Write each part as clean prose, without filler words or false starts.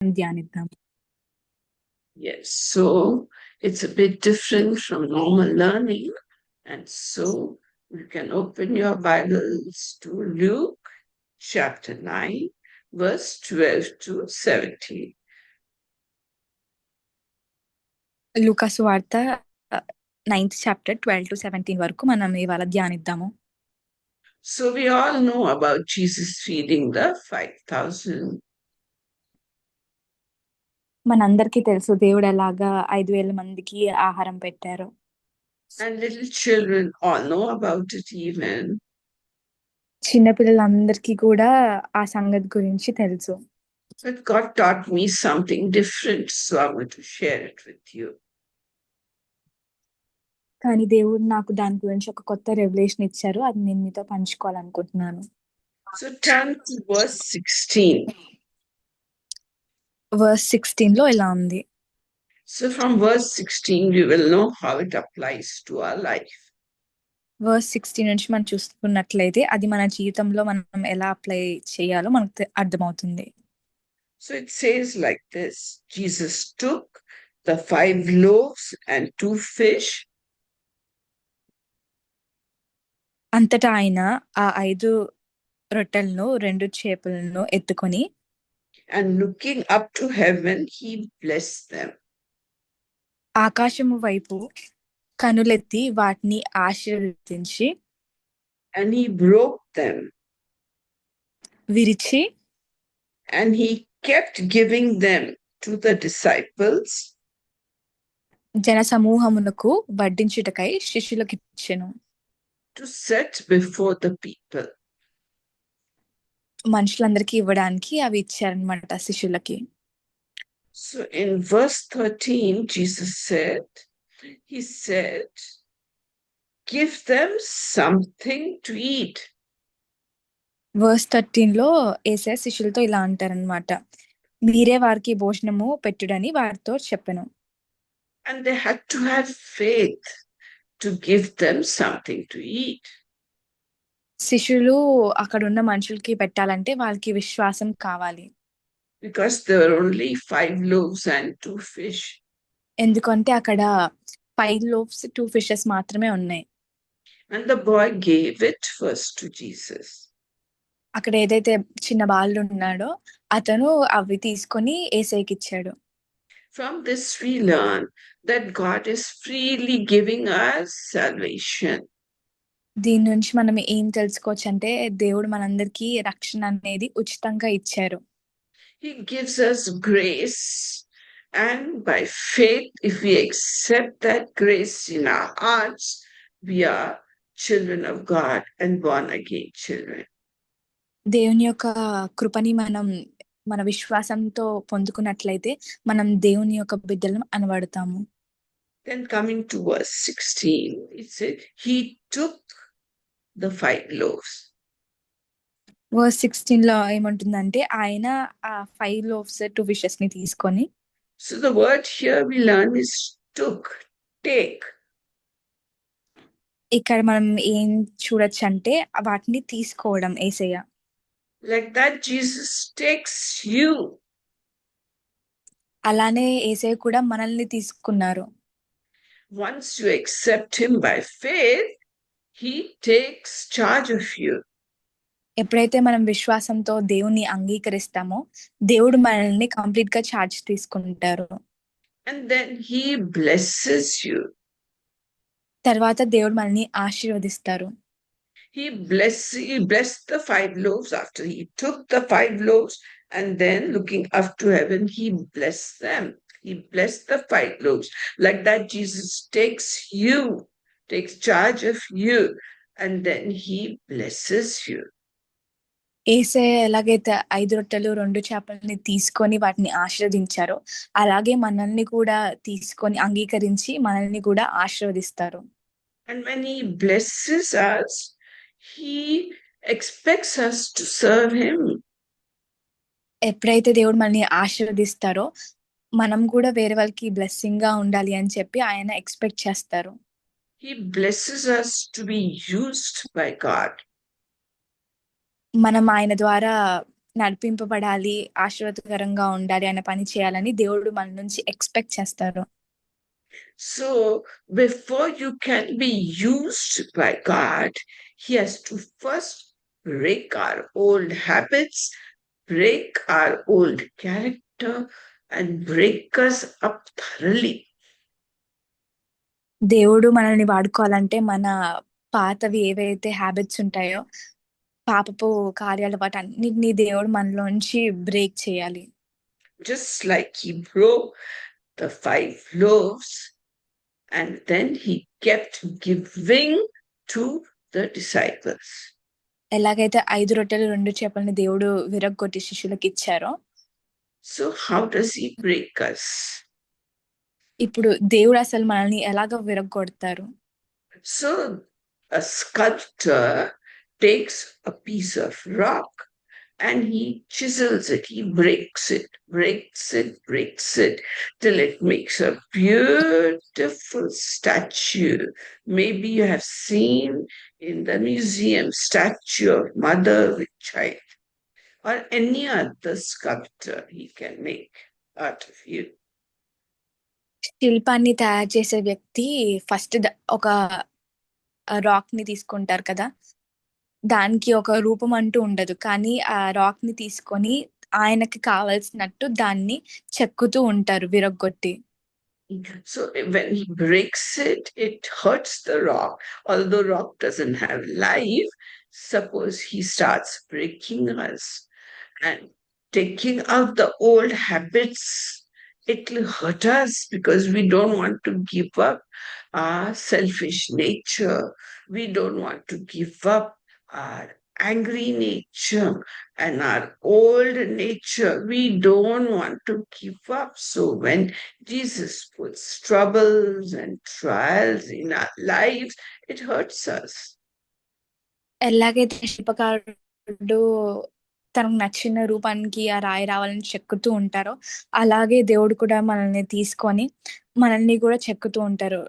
మనం ధ్యానిద్దాం. Yes, so it's a bit different from normal learning, and so you can open your Bibles to Luke chapter 9, verse 12 to 17. లూకాసు వార్త 9th chapter 12 to 17 వరకు మనం ఇవాళ ధ్యానిద్దాము. So we all know about Jesus feeding the 5,000. మనందరికీ తెలుసు దేవుడు ఎలాగా 5,000 మందికి ఆహారం పెట్టారు. And little children all know about it even. చిన్నపిల్లలందరికీ కూడా ఆ సంగతి గురించి తెలుసు. But God taught me something different, so I want to share it with you. కానీ దేవుడు నాకు దాని గురించి ఒక కొత్త రెవల్యూషన్ ఇచ్చారు, అది నేను మీతో పంచుకోవాలనుకుంటున్నాను. So turn to verse 16. verse 16 లో ఇలా ఉంది. So from verse 16 we will know how it applies to our life. verse 16 నుంచి మనం చూసుకున్నట్లయితే అది మన జీవితంలో మనం ఎలా అప్లై చేయాలో మనకు అర్థమవుతుంది. So it says like this: Jesus took the 5 loaves and 2 fish. అంతటా ఆయన ఆ 5 రొట్టెలను 2 చేపలను ఎత్తుకొని and looking up to heaven he blessed them. ఆకాశము వైపు కనులెత్తి వాటిని ఆశీర్వదించి and he broke them విరిచి and he kept giving them to the disciples జన సమూహమునకు వడ్డించుటకై శిష్యులకు ఇచ్చెను. to set before the people. మనుషులందరికీ ఇవ్వడానికి అవి ఇచ్చారన్నమాట శిష్యులకి. So in verse 13 Jesus said, he said, give them something to eat. verse 13 లో యేసయ్య శిష్యులతో ఇలా అంటారన్నమాట, మీరే వారికి భోజనము పెట్టుడని వారితో చెప్పెను. And they had to have faith to give them something to eat. శిష్యులు అక్కడ ఉన్న మనుషులకి పెట్టాలంటే వాళ్ళకి విశ్వాసం కావాలి. Because there were only 5 loaves and 2 fish. ఎందుకంటే అక్కడ 5 loaves 2 fishes మాత్రమే ఉన్నాయి. And the boy gave it first to Jesus. అక్కడ ఏదైతే చిన్న బాలుడు ఉన్నాడో అతను అవి తీసుకొని యేసయ్యకి ఇచ్చాడు. From this we learn that God is freely giving us salvation. దీని నుంచి మనం ఏం తెలుసుకోవచ్చు అంటే దేవుడు మనందరికీ రక్షణ అనేది ఉచితంగా ఇచ్చారు. He gives us grace, and by faith, if we accept that grace in our hearts, we are children of God and born again children. దేవుని యొక్క కృపని మనం మన విశ్వాసంతో పొందుకున్నట్లయితే మనం దేవుని యొక్క బిడ్డలం అనబడతాము. Then coming to verse 16, it says, he took the 5 loaves. verse 16 లో ఏమంటుందంటే ఆయన ఆ 5 loaves 2 fishes ని తీసుకొని. So the word here we learn is took, take. ఇక్కడ మనం ఏం చూడొచ్చు అంటే వాటిని తీసుకోవడం యేసయ్య. Like that Jesus takes you. అలానే యేసయ్య కూడా మనల్ని తీసుకున్నారు. Once you accept him by faith, he takes charge of you. ఎప్పుడైతే మనం విశ్వాసంతో దేవుని అంగీకరిస్తామో దేవుడు మనల్ని కంప్లీట్ గా చార్జ్ తీసుకుంటారు. And then he blesses you. తర్వాత దేవుడు మనల్ని ఆశీర్వదిస్తారు. He blessed the 5 loaves after he took the 5 loaves, and then looking up to heaven, he blessed them. He blessed the 5 loaves. Like that, Jesus takes you, takes charge of you, and then he blesses you. యేసయ్య ఎలాగైతే 5 రొట్టెలు 2 చేపలని తీసుకొని వాటిని ఆశీర్వదించారో అలాగే మనల్ని కూడా తీసుకొని అంగీకరించి మనల్ని కూడా ఆశీర్వదిస్తారు. And when he blesses us, he expects us to serve him. ఎప్పుడైతే దేవుడు మనల్ని ఆశీర్వదిస్తారో మనం కూడా వేరే వాళ్ళకి బ్లెస్సింగ్ గా ఉండాలి అని చెప్పి ఆయన ఎక్స్పెక్ట్ చేస్తారు. He blesses us to be used by God. మనం ఆయన ద్వారా నడిపింపబడాలి, ఆశీర్వాదకరంగా ఉండాలి అనే పని చేయాలని దేవుడు మన నుంచి ఎక్స్పెక్ట్ చేస్తారు. So before you can be used by God, He has to first break our old habits, break our old character, and break us up thoroughly. దేవుడు మనల్ని వాడుకోవాలంటే మన పాతవి ఏవైతే హ్యాబిట్స్ ఉంటాయో, పాపపు కార్యాలు వాటన్నిటిని దేవుడు మనలోంచి బ్రేక్ చేయాలి. Just like He broke the 5 loaves and then He kept giving to the disciples. ఎలాగైతే 5 రొట్టెలు 2 చేపలని దేవుడు విరగ్గొట్టి శిష్యులకు ఇచ్చారో, So how does He break us? ఇప్పుడు దేవుడు అసలు మనల్ని ఎలాగ విరగ్గొడతారు? So a sculptor takes a piece of rock and he chisels it, he breaks it, till it makes a beautiful statue. Maybe you have seen in the museum statue of mother with child, or any other sculptor he can make out of you. శిల్పాన్ని తయారు చేసే వ్యక్తి first ఒక rock ని తీసుకుంటారు కదా, దానికి ఒక రూపం అంటూ ఉండదు, కానీ ఆ రాక్ ని తీసుకొని ఆయనకి కావాల్సినట్టు దాన్ని చెక్కుతూ ఉంటారు విరగ్గొట్టి. So when he breaks it, it hurts the rock. Although rock doesn't have life, suppose he starts breaking us and taking out the old habits, it will hurt us because we don't want to give up our selfish nature. We don't want to give up our angry nature and our old nature. We don't want to give up. So when Jesus puts troubles and trials in our lives, it hurts us. ఎలాగైతే శిల్పకారుడు తనకు నచ్చిన రూపానికి ఆ రాయి రావాలని చెక్కుతూ ఉంటారో, అలాగే దేవుడు కూడా మనల్ని తీసుకొని మనల్ని కూడా చెక్కుతూ ఉంటారు.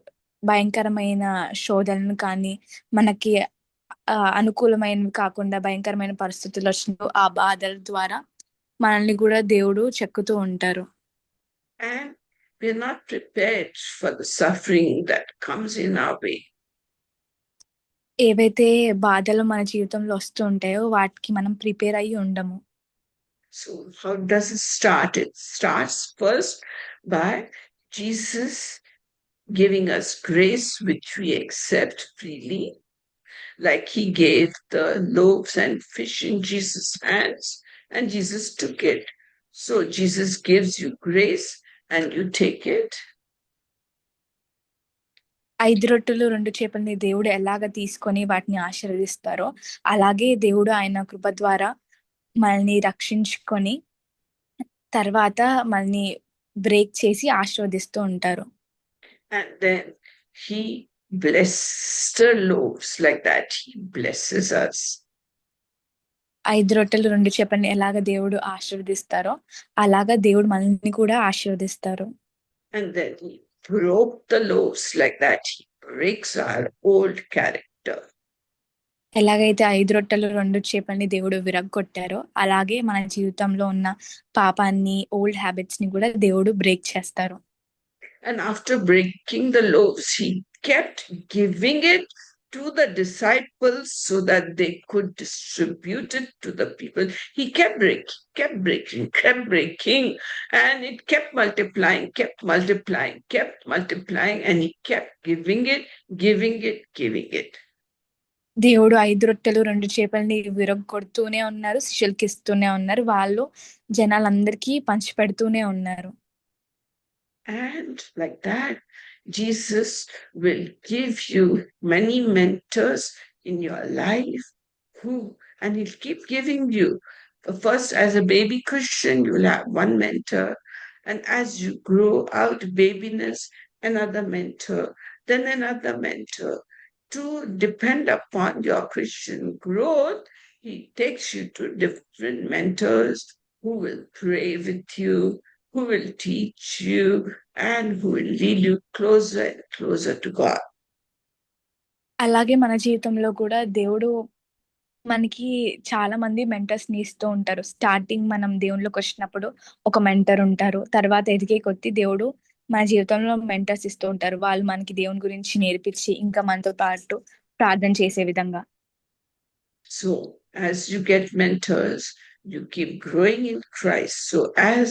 భయంకరమైన శోధనను కానీ, మనకి అనుకూలమైనవి కాకుండా భయంకరమైన పరిస్థితులు వచ్చినప్పుడు ఆ బాధల ద్వారా మనల్ని కూడా దేవుడు చెక్కుతూ ఉంటారు. And we're not prepared for the suffering that comes in our way. ఏవైతే బాధలు మన జీవితంలో వస్తూ ఉంటాయో వాటికి మనం ప్రిపేర్ అయ్యి ఉండము. So how does it start? It starts first by Jesus giving us grace which we accept freely, like he gave the loaves and fish in Jesus' hands and Jesus took it. So Jesus gives you grace and you take it. 5 రొట్టెలు 2 చేపల్ని దేవుడు ఎలాగ తీసుకొని వాటిని ఆశీర్వదిస్తారో, అలాగే దేవుడు ఆయన కృప ద్వారా మనల్ని రక్షించుకొని తర్వాత మనల్ని బ్రేక్ చేసి ఆశీర్వదిస్తూ ఉంటారు. And then he blessed the loaves like that. He blesses us. 5 రొట్టెలు 2 చేపల్ని ఎలాగ దేవుడు ఆశీర్వదిస్తారో అలాగా దేవుడు మనల్ని కూడా ఆశీర్వదిస్తారు. And then he broke the loaves like that. He breaks our old character. ఎలాగైతే 5 రొట్టెలు 2 చేపల్ని దేవుడు విరగ్గొట్టారో అలాగే మన జీవితంలో ఉన్న పాపాన్ని, ఓల్డ్ హ్యాబిట్స్ ని కూడా దేవుడు బ్రేక్ చేస్తారు. And after breaking the loaves, he kept giving it to the disciples so that they could distribute it to the people. He kept breaking, and it kept multiplying, and he kept giving it. దేవుడు 5 రొట్టెలు 2 చేపల్ని విరగ్గొడుతూనే ఉన్నారు, శిష్యులకి ఇస్తూనే ఉన్నారు, వాళ్ళు జనాలందరికీ పంచిపెడుతూనే ఉన్నారు. And like that, Jesus will give you many mentors in your life and he'll keep giving you. First, as a baby Christian, you'll have one mentor. And as you grow out babiness, another mentor, then another mentor. To depend upon your Christian growth, he takes you to different mentors who will pray with you, who will teach you, and who will lead you closer and closer to God. అలాగే మన జీవితంలో కూడా దేవుడు మనకి చాలా మంది మెంటర్స్‌ని ఇస్తూ ఉంటారు. స్టార్టింగ్ మనం దేవునిలోకొచ్చినప్పుడు ఒక మెంటర్ ఉంటారు. తర్వాత ఎదిగే కొద్దీ దేవుడు మన జీవితంలో మెంటర్స్ ఇస్తూ ఉంటారు. వాళ్ళు మనకి దేవుని గురించి నేర్పించి, ఇంకా మనతో పాటు ప్రార్థన చేసే విధంగా. So, as you get mentors, you keep growing in Christ. So, as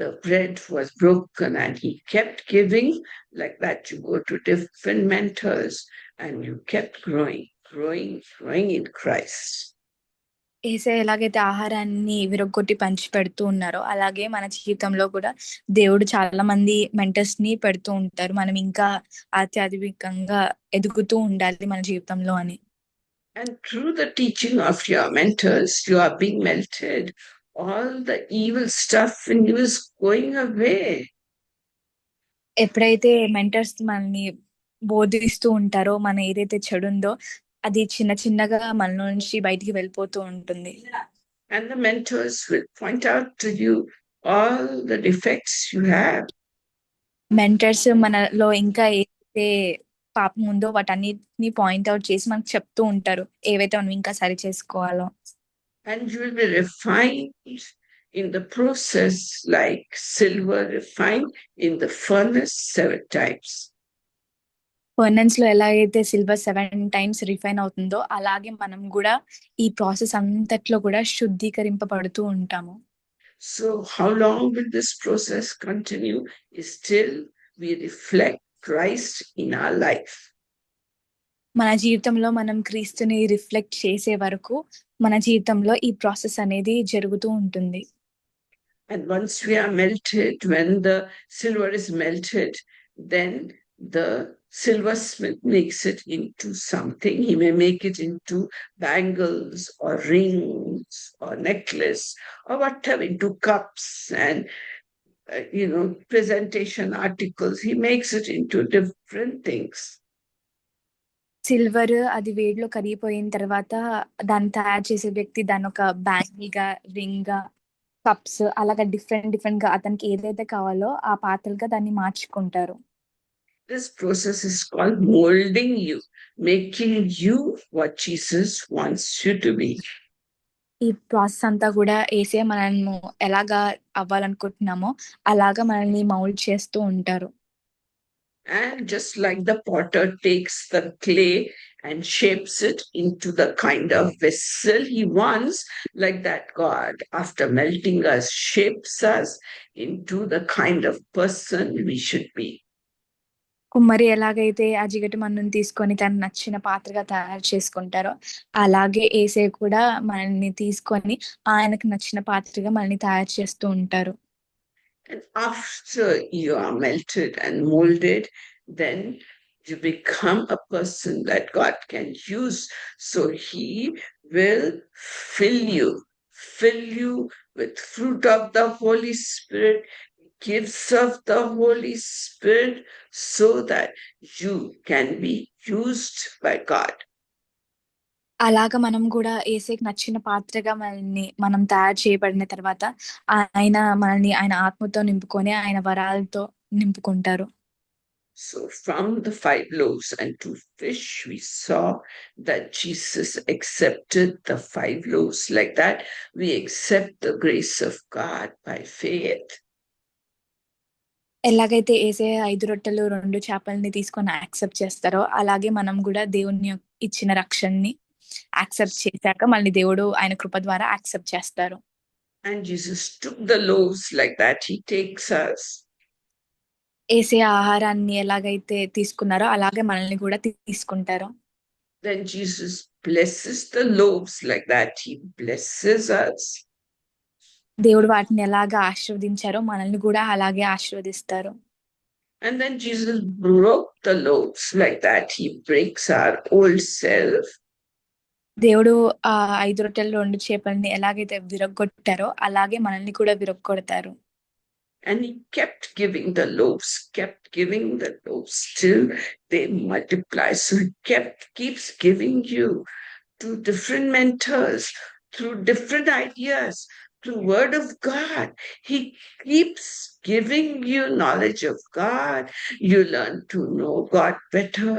the bread was broken and he kept giving, like that, you go to different mentors and you kept growing, growing, growing in Christ. యేసయ్య ఎలాగైతే ఆహారాన్ని విరగ్గొట్టి పంచిపెడుతూ ఉన్నారో, అలాగే మన జీవితంలో కూడా దేవుడు చాలా మంది మెంటర్స్‌ని పెడుతూ ఉంటారు. మనం ఇంకా ఆధ్యాత్మికంగా ఎదుగుతూ ఉండాలి మన జీవితంలో అని. And through the teaching of your mentors, you are being melted. All the evil stuff in you is going away. ఎప్పుడైతే మెంటర్స్ మనల్ని బోధిస్తూ ఉంటారో, మన ఏదైతే చెడుందో అది చిన్న చిన్నగా మనలో నుంచి బయటికి వెళ్ళిపోతూ ఉంటుంది. And the mentors will point out to you all the defects you have. Mentors మనలో ఇంకా ఏదైతే పాపం ఉందో వాటన్నిటిని పాయింట్ అవుట్ చేసి మనకు చెప్తూ ఉంటారు. ఏవైతే మనం ఇంకా సరి చేసుకోవాలో. And you will be refined in the process like silver refined in the furnace 7 times. Furnace లో ఎలాగైతే సిల్వర్ 7 టైమ్స్ రిఫైన్ అవుతుందో, అలాగే మనం కూడా ఈ ప్రాసెస్ అంతట్లో కూడా శుద్ధీకరింపబడుతూ ఉంటాము. So, how long will this process continue? Is till we reflect Christ in our life. మన జీవితంలో మనం క్రీస్తుని రిఫ్లెక్ట్ చేసే వరకు మన జీవితంలో ఈ ప్రాసెస్ అనేది జరుగుతూ ఉంటుంది. And once we are melted, when the silver is melted, then the silversmith makes it into something. He may make it into bangles or rings or necklace or whatever, into cups and presentation articles. He makes it into different things. Silver అది వేడిలో కరిగిపోయిన తర్వాత దాన్ని తయారు చేసే వ్యక్తి దాన్ని ఒక bangle గా, రింగ్ గా, కప్స్ అలాగా డిఫరెంట్ డిఫరెంట్ గా అతనికి ఏదైతే కావాలో ఆ పాత్రలుగా దాన్ని మార్చుకుంటారు. This process is called molding you, making you what Jesus wants you to be. ఈ ప్రాసెస్ అంతా కూడా ఏసే మనల్ని ఎలాగా అవ్వాలనుకుంటున్నామో అలాగా మనల్ని మౌల్డ్ చేస్తూ ఉంటారు. And just like the potter takes the clay and shapes it into the kind of vessel he wants, like that God, after melting us, shapes us into the kind of person we should be. కుమ్మరి ఎలాగైతే ఆ జిగటి మన్నుని తీసుకొని తనకు నచ్చిన పాత్రగా తయారు చేసుకుంటారో, అలాగే ఏసే కూడా మనల్ని తీసుకొని ఆయనకు నచ్చిన పాత్రగా మనల్ని తయారు చేస్తూ ఉంటారు. And after you are melted and molded, then you become a person that God can use. So he will fill you with fruit of the Holy Spirit, gifts of the Holy Spirit, so that you can be used by God. అలాగా మనం కూడా ఏసేకి నచ్చిన పాత్రగా మనం తయారు చేయబడిన తర్వాత ఆయన మనల్ని ఆయన ఆత్మతో నింపుకొని ఆయన వరాలతో నింపుకుంటారు. So, from the 5 loaves and 2 fish, we saw that Jesus accepted the 5 loaves. Like that, we accept the grace of God by faith. ఎలాగైతే ఏసే 5 రొట్టెలు 2 చేపల్ని తీసుకొని యాక్సెప్ట్ చేస్తారో, అలాగే మనం కూడా దేవుని ఇచ్చిన రక్షణని యాక్సెప్ట్ చేశాక మళ్ళీ దేవుడు ఆయన కృప ద్వారా యాక్సెప్ట్ చేస్తారు. And Jesus took the loaves like that, he takes us. ఏసే ఆహారాన్ని ఎలాగైతే తీసుకున్నారో అలాగే మనల్ని కూడా తీసుకుంటారు. Then Jesus blesses the loaves like that, he blesses us. దేవుడు వాటిని ఎలాగా ఆశీర్వదించారో మనల్ని కూడా అలాగే ఆశీర్వదిస్తారు. And then Jesus broke the loaves like that, he breaks our old self. దేవుడు ఆ 5 రొట్టెలు 2 చేపల్ని ఎలాగైతే విరగ్గొట్టారో అలాగే మనల్ని కూడా విరగ్గొడతారు. And he kept giving the loaves till they multiply. So he keeps giving you to different mentors, through different ideas, through word of God. He keeps giving you knowledge of God. You learn to know God better,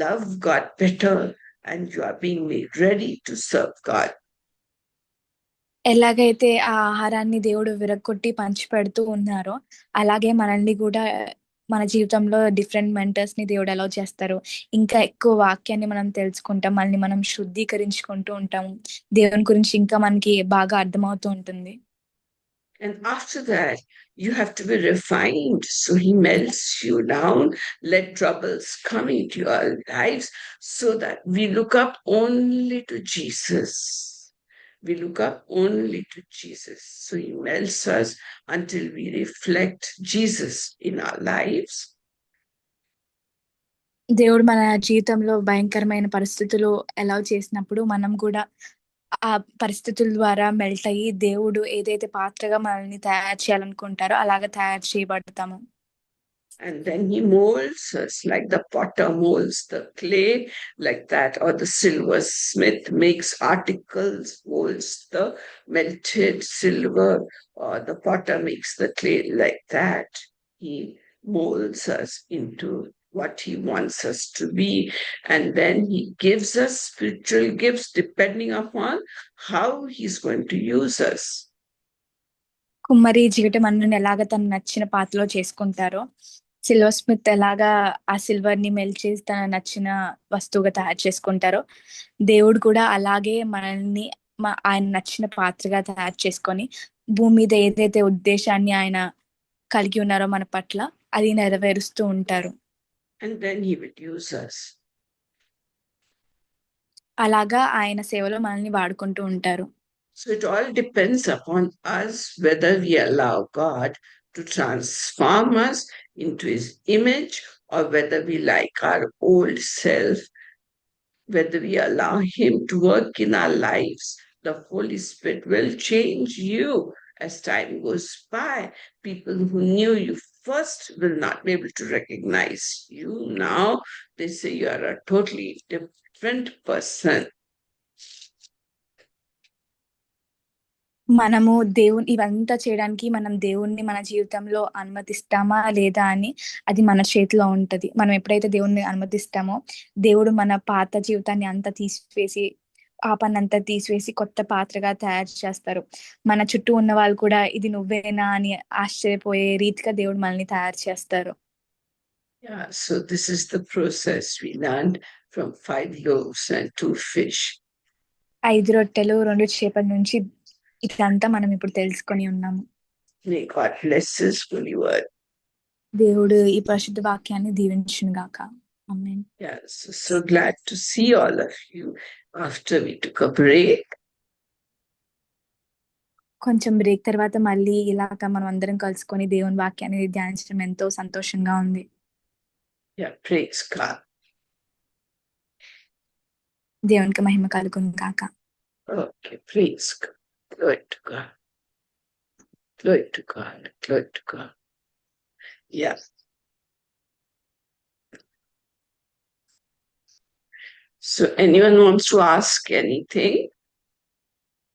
love God better, and you are being made ready to serve God. ఎలాగైతే ఆ ఆహారాన్ని దేవుడు విరగ్గొట్టి పంచిపెడుతూ ఉన్నారో, అలాగే మనల్ని గూడా మన జీవితంలో డిఫరెంట్ మెంటర్స్‌ని దేవుడు అలౌ చేస్తారు. ఇంకా ఎక్కువ వాక్యాన్ని మనం తెలుసుకుంటాం. మనల్ని మనం శుద్ధీకరించుకుంటూ ఉంటాము. దేవుని గురించి ఇంకా మనకి బాగా అర్థమవుతూ ఉంటుంది. And after that, you have to be refined. So he melts you down, let troubles come into your lives so that we look up only to Jesus. We look up only to Jesus. So he melts us until we reflect Jesus in our lives. దేవుడు మన జీవితంలో భయంకరమైన పరిస్థితులు allow చేసినప్పుడు మనం కూడా ఆ పరిస్థితుల ద్వారా మెల్ట్ అయ్యి దేవుడు ఏదైతే పాత్రగా మనల్ని తయారు చేయాలనుకుంటారో అలాగా తయారు చేయబడతాము. And then he molds us like the potter molds the clay, like that, or the silversmith makes articles, molds the melted silver, or the potter makes the clay like that. He molds us into what he wants us to be, and then he gives us spiritual gifts depending upon how he's going to use us. కుమ్మరి జీవితం మనల్ని ఎలాగ తను నచ్చిన పాత్రలో చేసుకుంటారో, silver Smith ఎలాగా ఆ సిల్వర్ ని మెల్ట్ చేసి తన నచ్చిన వస్తువుగా తయారు చేసుకుంటారో, దేవుడు కూడా అలాగే మనల్ని ఆయన నచ్చిన పాత్రగా తయారు చేసుకొని భూమి మీద ఏదైతే ఉద్దేశాన్ని ఆయన కలిగి ఉన్నారో మన పట్ల అది నెరవేరుస్తూ ఉంటారు. And then he will use us. అలాగా ఆయన సేవలో మనల్ని వాడుకుంటూ ఉంటారు. So it all depends upon us whether we allow God to transform us into his image, or whether we like our old self, whether we allow him to work in our lives. The Holy Spirit will change you as time goes by. People who knew you first will not be able to recognize you. Now they say you are a totally different person. మనము ఇవంతా చేయడానికి మనం దేవుణ్ణి మన జీవితంలో అనుమతిస్తామా లేదా అని అది మన చేతిలో ఉంటది. మనం ఎప్పుడైతే దేవుణ్ణి అనుమతిస్తామో దేవుడు మన పాత జీవితాన్ని అంతా తీసివేసి పాపాన్నంతా తీసివేసి కొత్త పాత్రగా తయారు చేస్తారు. మన చుట్టూ ఉన్న వాళ్ళు కూడా ఇది నువ్వేనా అని ఆశ్చర్యపోయే రీతిగా దేవుడు మనల్ని తయారు చేస్తారు. Yeah, so this is the process we learned from 5 loaves and 2 fish. 5 రొట్టెలు 2 చేపల నుంచి ఇదంతా మనం ఇప్పుడు తెలుసుకొని ఉన్నాము. May God bless His holy word. దేవుడు ఈ పరిశుద్ధ వాక్యాన్ని దీవించును గాక. ఆమేన్. Yes, so glad to see all of you after we took a break. కొంచెం బ్రేక్ తర్వాత మళ్ళీ ఇలాగ మనం అందరం కలుసుకొని దేవుని వాక్యాన్ని ధ్యానించడం ఎంతో సంతోషంగా ఉంది. Yeah, praise God. దేవునికి మహిమ కలుగును గాక. Okay, praise God. Glory to God. Glory to God. Glory to God. Yeah. So anyone wants to ask anything?